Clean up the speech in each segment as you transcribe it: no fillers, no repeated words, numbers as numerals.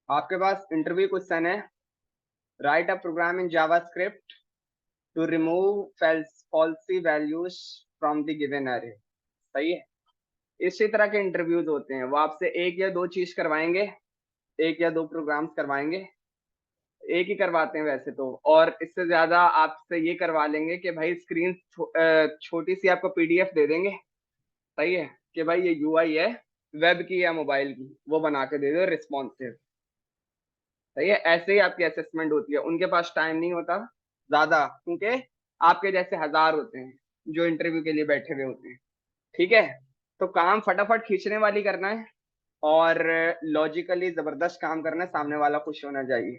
आपके पास interview question है, write a program in JavaScript to remove falsy values from the given array. सही है। इसी तरह के इंटरव्यूज होते हैं, वो आपसे एक या दो चीज करवाएंगे, एक या दो प्रोग्राम्स करवाएंगे, एक ही करवाते हैं वैसे तो, और इससे ज्यादा आपसे ये करवा लेंगे कि भाई स्क्रीन छोटी सी आपको पीडीएफ दे देंगे। सही है, कि भाई ये यूआई है वेब की या मोबाइल की, वो बना के दे दो रिस्पॉन्सिव। सही है, ऐसे ही आपकी असेसमेंट होती है। उनके पास टाइम नहीं होता ज्यादा, क्योंकि आपके जैसे हजार होते हैं जो इंटरव्यू के लिए बैठे हुए होते हैं। ठीक है, तो काम फटाफट खींचने वाली करना है, और लॉजिकली जबरदस्त काम करना है, सामने वाला खुश होना चाहिए।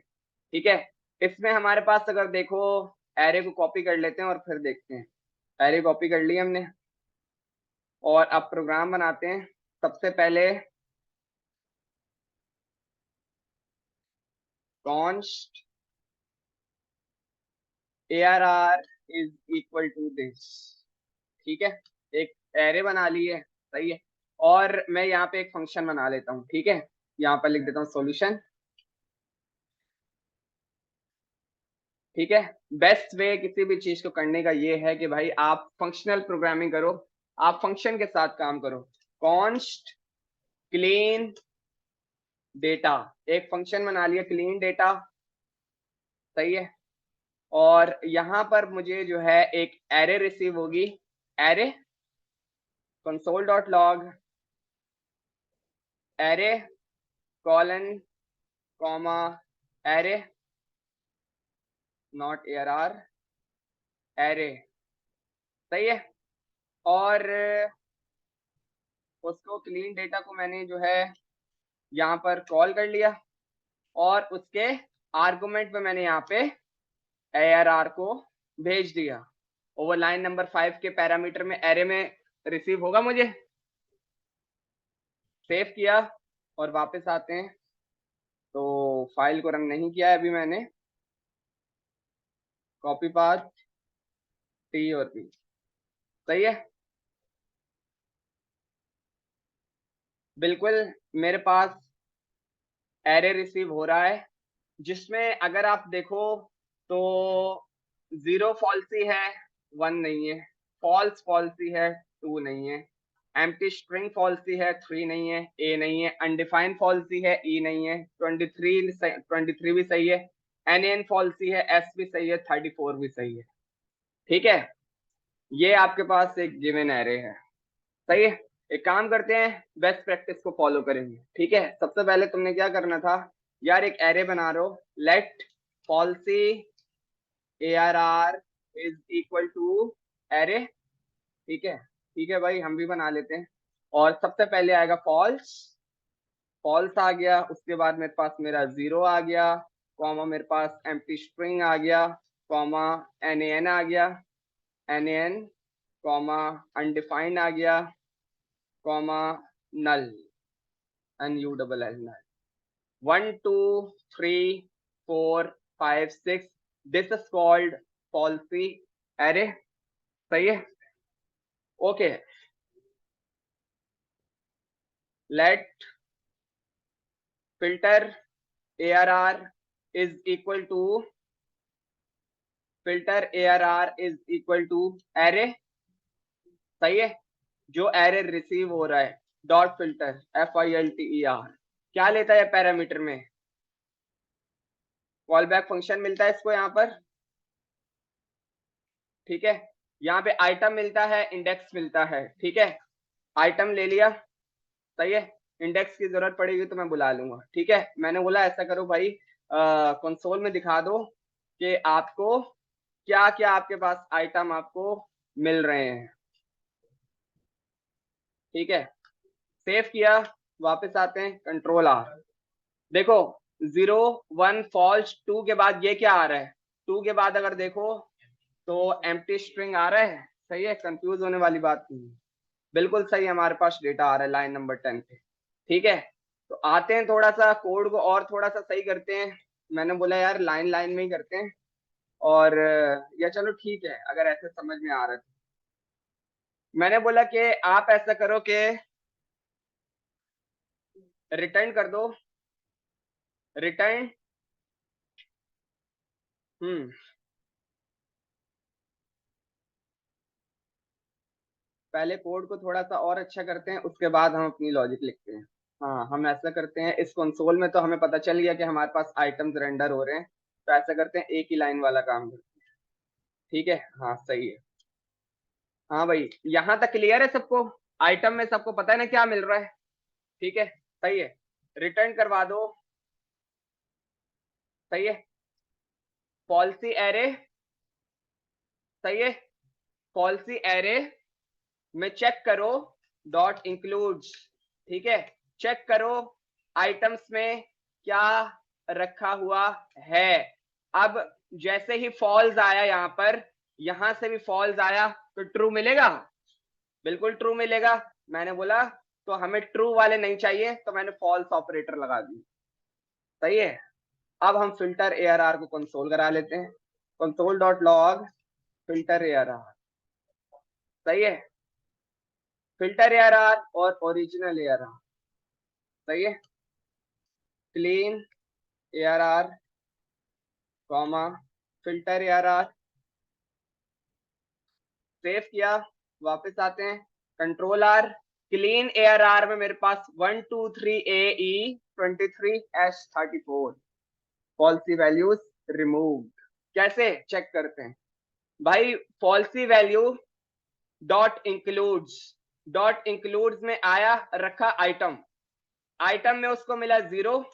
ठीक है, इसमें हमारे पास अगर देखो, एरे को कॉपी कर लेते हैं और फिर देखते हैं। एरे कॉपी कर ली हमने, और अब प्रोग्राम बनाते हैं। सबसे पहले const ARR is equal to this. ठीक है, एक एरे बना ली है। सही है, और मैं यहाँ पे एक फंक्शन बना लेता हूँ। ठीक है, यहाँ पर लिख देता हूँ सॉल्यूशन। ठीक है, बेस्ट वे किसी भी चीज को करने का ये है कि भाई आप फंक्शनल प्रोग्रामिंग करो, आप फंक्शन के साथ काम करो। कॉन्स्ट क्लीन डेटा, एक फंक्शन बना लिया क्लीन डेटा। सही है, और यहां पर मुझे जो है एक एरे रिसीव होगी। Array console dot log array colon comma array not ARR array. सही है, और उसको क्लीन डेटा को मैंने जो है यहाँ पर कॉल कर लिया, और उसके आर्गुमेंट पे मैंने यहाँ पे ARR को भेज दिया। ओवर लाइन नंबर 5 के पैरामीटर में एरे में रिसीव होगा मुझे। सेव किया और वापस आते हैं, तो फाइल को रन नहीं किया है अभी मैंने। कॉपी पाथ टी और पी। सही है, बिल्कुल मेरे पास एरे रिसीव हो रहा है, जिसमें अगर आप देखो तो जीरो फॉल्सी है, वन नहीं है। फॉल्स फॉल्सी है, टू नहीं है। एम्प्टी स्ट्रिंग फॉल्सी है, थ्री नहीं है, ए नहीं है। अनडिफाइंड फॉल्सी है, ई नहीं है। 23 भी सही है। एन फॉल्सी है, एस भी सही है, 34 भी सही है। ठीक है, ये आपके पास एक गिवन एरे है। सही है, एक काम करते हैं, बेस्ट प्रैक्टिस को फॉलो करेंगे। ठीक है, सबसे पहले तुमने क्या करना था यार, एक एरे बना रहे हो, let falsy ARR is equal to array. ठीक है, ठीक है भाई, हम भी बना लेते हैं। और सबसे पहले आएगा फॉल्स। फॉल्स आ गया, उसके बाद मेरे पास मेरा जीरो आ गया, कॉमा मेरे पास एम्प्टी स्ट्रिंग आ गया, कॉमा NaN आ गया, NaN कॉमा अनडिफाइंड आ गया, comma null NULL null. 1 2 3 4 5 6, this is called falsy array. सही है, okay. Let filter ARR is equal to filter ARR is equal to array. सही है, जो एरे रिसीव हो रहा है डॉट फिल्टर FILTER क्या लेता है पैरामीटर में, कॉल बैक फंक्शन मिलता है इसको यहाँ पर। ठीक है, यहाँ पे आइटम मिलता है, इंडेक्स मिलता है। ठीक है, आइटम ले लिया। सही है, इंडेक्स की जरूरत पड़ेगी तो मैं बुला लूंगा। ठीक है, मैंने बोला ऐसा करो भाई, कंसोल में दिखा दो कि आपको क्या क्या आपके पास आइटम आपको मिल रहे हैं। ठीक है, सेव किया, वापस आते हैं, कंट्रोल R। देखो, 0 1 फॉल्स, टू के बाद ये क्या आ रहा है, टू के बाद अगर देखो तो एम्प्टी स्ट्रिंग आ रहा है। सही है, कंफ्यूज होने वाली बात नहीं है, बिल्कुल सही हमारे पास डेटा आ रहा है लाइन नंबर 10 पे। ठीक है, तो आते हैं थोड़ा सा कोड को और थोड़ा सा सही करते हैं। मैंने बोला यार लाइन लाइन में ही करते हैं, और या चलो ठीक है अगर ऐसे समझ में आ रहा है तो। मैंने बोला कि आप ऐसा करो कि रिटर्न कर दो रिटर्न पहले कोड को थोड़ा सा और अच्छा करते हैं, उसके बाद हम अपनी लॉजिक लिखते हैं। हाँ, हम ऐसा करते हैं, इस कंसोल में तो हमें पता चल गया कि हमारे पास आइटम्स रेंडर हो रहे हैं, तो ऐसा करते हैं एक ही लाइन वाला काम करते हैं। ठीक है, हाँ सही है। हाँ भाई, यहाँ तक क्लियर है सबको? आइटम में सबको पता है ना क्या मिल रहा है? ठीक है, सही है। रिटर्न करवा दो। सही है। Falsies array. सही है। फॉल्सी एरे में चेक करो डॉट इंक्लूड्स। ठीक है, चेक करो आइटम्स में क्या रखा हुआ है। अब जैसे ही फॉल्स आया, यहां पर यहां से भी फॉल्स आया तो ट्रू मिलेगा, बिल्कुल ट्रू मिलेगा। मैंने बोला तो हमें ट्रू वाले नहीं चाहिए, तो मैंने फॉल्स ऑपरेटर लगा दी। सही है। अब हम फिल्टर एआरआर को कंसोल करा लेते हैं। Console dot log filter ARR. सही है। फिल्टर एआरआर और ओरिजिनल एआरआर। सही है। Clean ARR comma filter ARR. Save किया, वापस आते हैं, कंट्रोल आर। क्लीन एआरआर में मेरे पास 123AE23H34 फॉल्सी वैल्यूज रिमूव्ड। कैसे चेक करते हैं भाई? फॉल्सी वैल्यू डॉट इंक्लूड्स में आया, रखा आइटम, आइटम में उसको मिला 0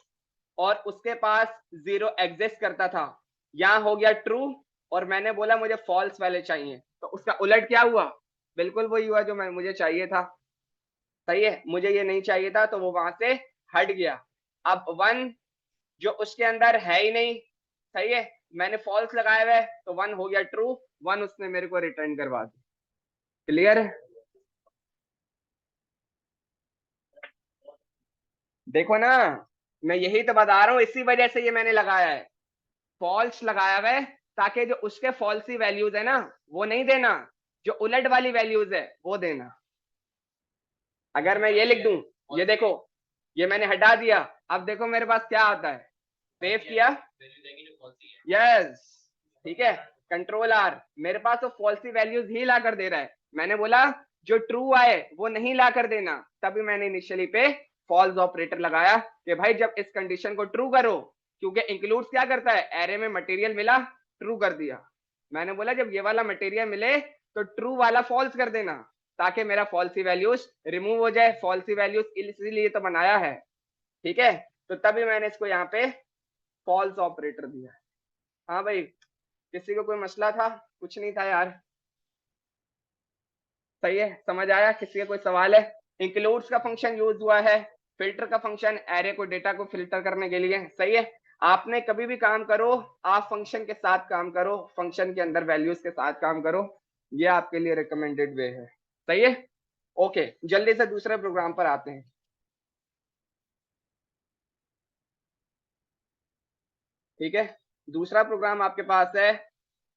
और उसके पास 0 एग्जिस्ट करता था, यहां हो गया ट्रू, और मैंने बोला मुझे फॉल्स वाले चाहिए, तो उसका उलट क्या हुआ? बिल्कुल वही हुआ जो मुझे चाहिए था। सही है, मुझे ये नहीं चाहिए था तो वो वहां से हट गया। अब 1 जो उसके अंदर है ही नहीं, सही है, मैंने फॉल्स लगाया हुआ है तो 1 हो गया ट्रू, 1 उसने मेरे को रिटर्न करवा दिया। क्लियर है? देखो ना, मैं यही तो बता रहा हूँ, इसी वजह से ये मैंने लगाया है, फॉल्स लगाया हुआ है, ताकि जो उसके फॉल्सी वैल्यूज है ना वो नहीं देना, जो उलट वाली वैल्यूज है वो देना। अगर मैं ये लिख दूं, ये देखो, ये मैंने हटा दिया, अब देखो मेरे पास क्या आता है। सेव किया, यस, ठीक है, कंट्रोल आर, मेरे पास तो फॉल्सी वैल्यूज ही ला कर दे रहा है। मैंने बोला जो ट्रू आए वो नहीं ला कर देना, तभी मैंने इनिशियली पे फॉल्स ऑपरेटर लगाया कि भाई जब इस कंडीशन को ट्रू करो, क्योंकि इंक्लूड्स क्या करता है, एरे में मटेरियल मिला, ट्रू कर दिया। मैंने बोला जब ये वाला मटेरियल मिले तो ट्रू वाला फॉल्स कर देना, ताकि मेरा फॉल्सी वैल्यूज रिमूव हो जाए। फॉल्सी वैल्यूज इसीलिए तो बनाया है। ठीक है, तो तभी मैंने इसको यहाँ पे फॉल्स ऑपरेटर दिया। हाँ भाई, किसी को कोई मसला था? कुछ नहीं था यार। सही है, समझ आया? किसी का कोई सवाल है? इंक्लूड्स का फंक्शन यूज हुआ है, फिल्टर का फंक्शन एरे को, डेटा को फिल्टर करने के लिए। सही है, आपने कभी भी काम करो, आप फंक्शन के साथ काम करो, फंक्शन के अंदर वैल्यूज के साथ काम करो, ये आपके लिए रिकमेंडेड वे है। सही है, ओके, जल्दी से दूसरे प्रोग्राम पर आते हैं। ठीक है, दूसरा प्रोग्राम आपके पास है,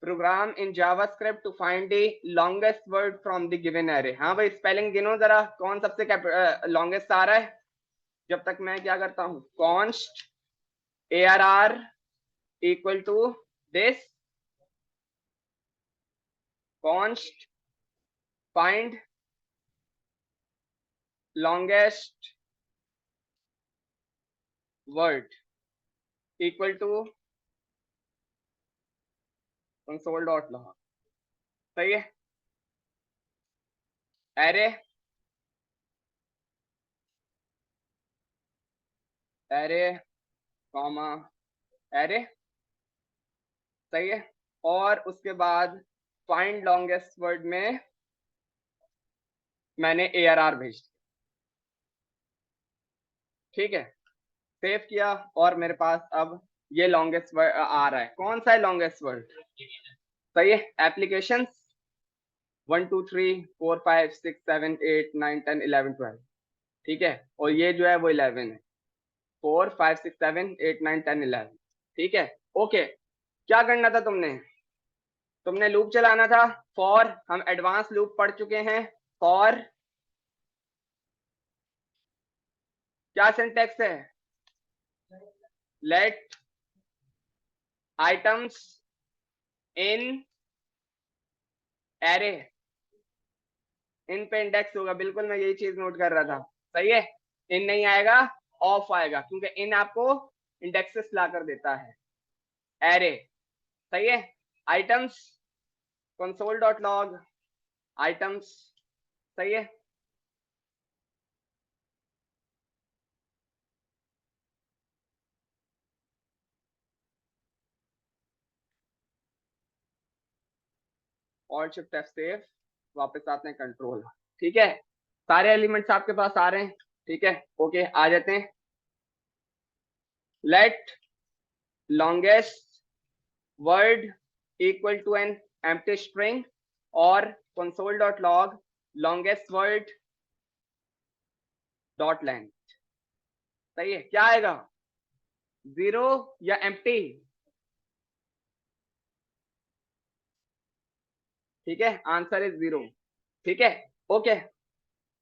program in JavaScript to find the longest word from the given array. हाँ भाई, स्पेलिंग गिनो जरा, कौन सबसे लॉन्गेस्ट आ रहा है? जब तक मैं क्या करता हूं, const ARR equal to this, const find longest word equal to console dot log. सही है, एरे, एरे कॉमा एरे। सही है, और उसके बाद फाइंड लॉन्गेस्ट वर्ड में मैंने ARR भेज दिया। ठीक है, सेव किया, और मेरे पास अब ये लॉन्गेस्ट वर्ड आ रहा है। कौन सा है लॉन्गेस्ट वर्ड? सही है, एप्लीकेशन 1 2 3 4 5 6 7 8 9 10 11 12। ठीक है, और ये जो है वो 11 है, 4 5 6 7 8 9 10 11। ठीक है, ओके, क्या करना था तुमने? तुमने लूप चलाना था। फॉर, हम एडवांस लूप पढ़ चुके हैं। फॉर, क्या सिंटेक्स है? लेट आइटम्स इन एरे, इन पे इंडेक्स होगा, बिल्कुल मैं यही चीज नोट कर रहा था, सही है। इन नहीं आएगा, ऑफ आएगा, क्योंकि इन आपको इंडेक्सेस ला कर देता है, एरे, सही है। Items console dot log items, सही है। ऑल्ट शिफ्ट एफ सेव, वापस आते हैं कंट्रोल, ठीक है। सारे एलिमेंट्स आपके पास आ रहे हैं, ठीक है, ओके, आ जाते हैं। Let longest word equal to an empty string, और console dot log longest word dot length, सही है। क्या आएगा, 0 या एम्प्टी, ठीक है, आंसर इज 0, ठीक है, ओके,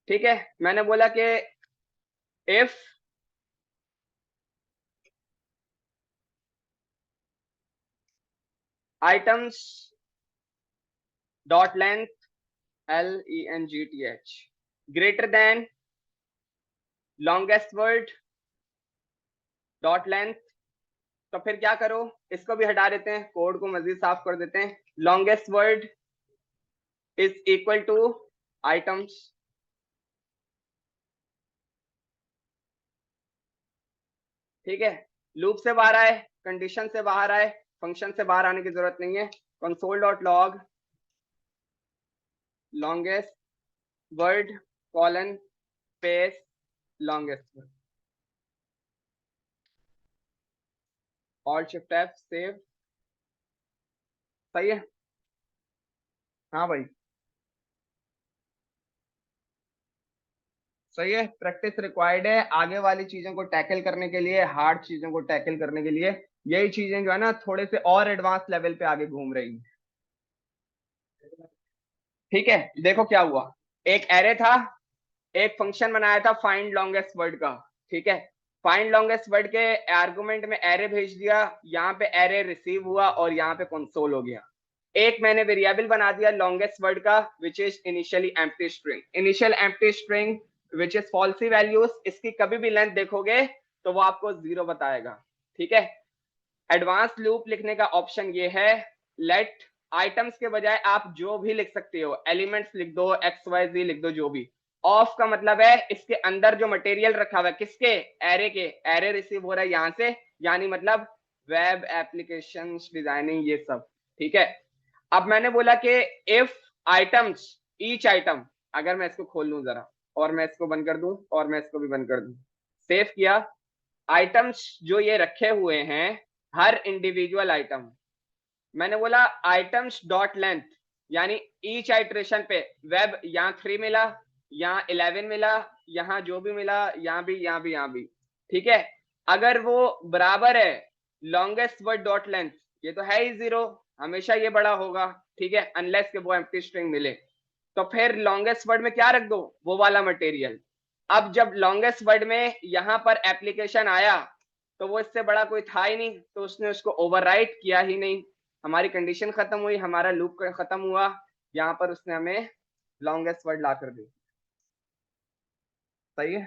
ठीक है। मैंने बोला कि if items dot length LENGTH greater than longest word dot length, तो फिर क्या करो, इसको भी हटा देते हैं, कोड को मजीद साफ कर देते हैं। Longest word is equal to items, ठीक है। लूप से बाहर आए, कंडीशन से बाहर आए, फंक्शन से बाहर आने की जरूरत नहीं है। Console dot log longest word colon space longest word, alt shift F save, सही है। हाँ भाई, सही है, प्रैक्टिस रिक्वायर्ड है आगे वाली चीजों को टैकल करने के लिए, हार्ड चीजों को टैकल करने के लिए। यही चीजें जो है ना थोड़े से और एडवांस लेवल पे आगे घूम रही हैं, ठीक है। देखो क्या हुआ, एक एरे था, एक फंक्शन बनाया था फाइंड लॉन्गेस्ट वर्ड का, ठीक है। फाइंड लॉन्गेस्ट वर्ड के आर्गुमेंट में एरे भेज दिया, यहाँ पे एरे रिसीव हुआ और यहाँ पे कंसोल हो गया। एक मैंने वेरिएबल बना दिया लॉन्गेस्ट वर्ड का, which is initially empty string, initial empty string which is falsies values, इसकी कभी भी लेंथ देखोगे तो वो आपको 0 बताएगा, ठीक है। एडवांस लूप लिखने का ऑप्शन ये है, लेट आइटम्स के बजाय आप जो भी लिख सकते हो, एलिमेंट्स लिख दो, एक्स वाई जी लिख दो, जो भी। ऑफ का मतलब है इसके अंदर जो मटेरियल रखा हुआ है, किसके, एरे के, एरे रिसीव हो रहा है यहां से, यानी मतलब वेब एप्लीकेशन डिजाइनिंग ये सब, ठीक है। अब मैंने बोला कि इफ आइटम्स, ईच आइटम, अगर मैं इसको खोल लूं जरा, और मैं इसको बंद कर दूं, और मैं इसको भी बंद कर दूं, सेव किया, आइटम्स जो ये रखे हुए हैं, हर इंडिविजुअल आइटम, मैंने बोला आइटम्स डॉट लेंथ, यानी ईच आइट्रेशन पे वेब, यहाँ 3 मिला, यहाँ 11 मिला, यहाँ जो भी मिला, यहाँ भी, यहाँ भी, यहाँ भी, ठीक है। अगर वो बराबर है लॉन्गेस्ट वर्ड डॉट लेंथ, ये तो है ही 0, हमेशा ये बड़ा होगा, ठीक है, अनलेस के वो एम्प्टी स्ट्रिंग मिले, तो फिर लॉन्गेस्ट वर्ड में क्या रख दो, वो वाला मटेरियल। अब जब लॉन्गेस्ट वर्ड में यहां पर एप्लीकेशन आया, तो वो इससे बड़ा कोई था ही नहीं, तो उसने उसको ओवरराइट किया ही नहीं, हमारी कंडीशन खत्म हुई, हमारा लूप खत्म हुआ, यहाँ पर उसने हमें लॉन्गेस्ट वर्ड ला कर दी, सही है,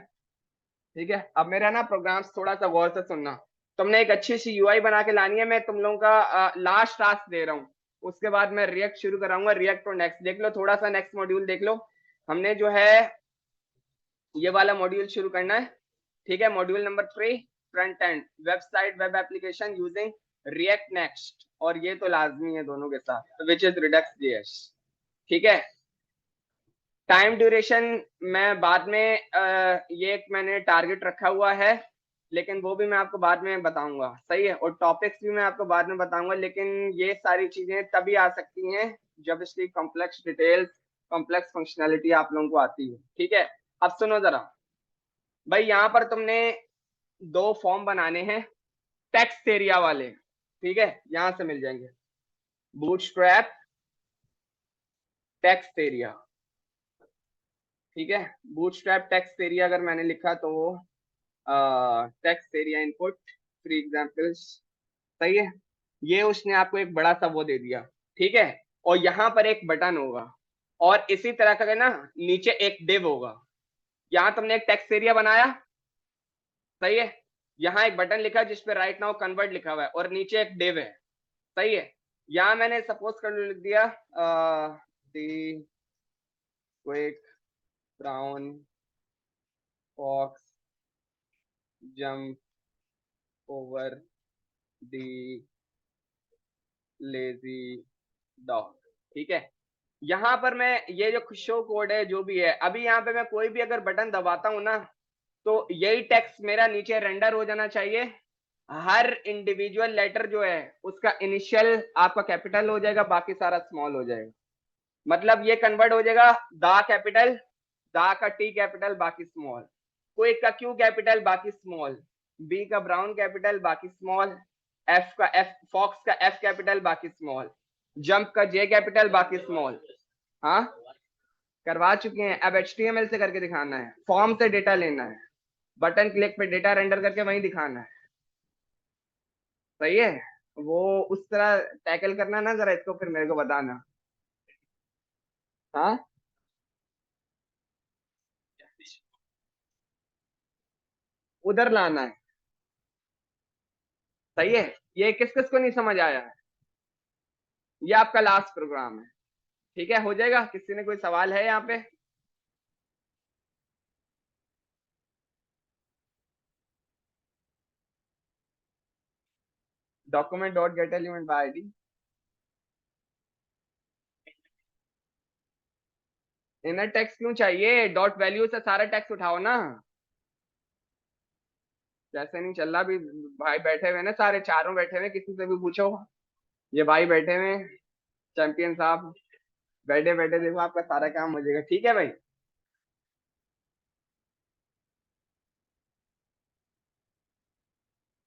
ठीक है। अब मेरा ना प्रोग्राम्स थोड़ा सा गौर से सुनना, तुमने एक अच्छी सी यूआई बना के लानी है, मैं तुम लोगों का लास्ट टास्क दे रहा हूँ, उसके बाद मैं रिएक्ट शुरू कराऊंगा, रिएक्ट और नेक्स्ट देख लो, थोड़ा सा नेक्स्ट मॉड्यूल देख लो, हमने जो है ये वाला मॉड्यूल शुरू करना है, ठीक है। Module number 3, front end website web application using react next, और ये तो लाजमी है दोनों के साथ, विच इज रिडक्स जेएस, ठीक है। टाइम ड्यूरेशन मैं बाद में ये एक मैंने टारगेट रखा हुआ है, लेकिन वो भी मैं आपको बाद में बताऊंगा, सही है, और टॉपिक्स भी मैं आपको बाद में बताऊंगा, लेकिन ये सारी चीजें तभी आ सकती हैं जब इसकी कॉम्प्लेक्स डिटेल्स, कॉम्प्लेक्स फंक्शनैलिटी आप लोगों को आती है, ठीक है। अब सुनो जरा भाई, यहाँ पर तुमने 2 फॉर्म बनाने हैं, टेक्स्ट एरिया वाले, ठीक है, यहां से मिल जाएंगे, बूटस्ट्रैप टेक्स्ट एरिया, ठीक है। बूटस्ट्रैप टेक्स्ट एरिया अगर मैंने लिखा तो टेक्स्ट एरिया इनपुट 3 एग्जांपल्स। सही है, ये उसने आपको एक बड़ा सा वो दे दिया, ठीक है। और यहाँ पर एक बटन होगा और इसी तरह का ना नीचे एक डिव होगा। यहाँ तुमने एक टेक्स्ट एरिया बनाया, सही है, यहाँ एक बटन लिखा है जिसपे राइट नाउ कन्वर्ट लिखा हुआ है और नीचे एक डिव है, सही है। यहाँ मैंने सपोज कर लिख दिया the quick brown fox jump over the lazy dog, ठीक है। यहाँ पर मैं ये जो शो कोड है जो भी है, अभी यहाँ पे मैं कोई भी अगर बटन दबाता हूँ ना तो यही टेक्स्ट मेरा नीचे रेंडर हो जाना चाहिए। हर इंडिविजुअल लेटर जो है उसका इनिशियल आपका कैपिटल हो जाएगा, बाकी सारा स्मॉल हो जाएगा। मतलब ये कन्वर्ट हो जाएगा दा कैपिटल, दा का टी कैपिटल बाकी स्मॉल, क्विक का क्यू कैपिटल बाकी स्मॉल, बी का ब्राउन कैपिटल बाकी स्मॉल, एफ का एफ फॉक्स का एफ कैपिटल बाकी स्मॉल, जंप का जे कैपिटल बाकी स्मॉल। हाँ करवा चुके हैं, अब HTML से करके दिखाना है, फॉर्म से डेटा लेना है, बटन क्लिक पे डेटा रेंडर करके वहीं दिखाना है, सही है। वो उस तरह टैकल करना ना जरा इसको, फिर मेरे को बताना। हाँ उधर लाना है, सही है। ये किस किस को नहीं समझ आया है, ये आपका लास्ट प्रोग्राम है, ठीक है। हो जाएगा, किसी ने कोई सवाल है यहाँ पे? Document dot gate element by ID, inner text क्यों चाहिए? डॉट वैल्यू से सारा टेक्स्ट उठाओ ना। जैसे नहीं चल रहा अभी, भाई बैठे हुए ना, सारे चारों बैठे हुए, किसी से भी पूछो, ये भाई बैठे हुए चैंपियन साहब, बैठे बैठे देखो आपका सारा काम हो जाएगा, ठीक है भाई।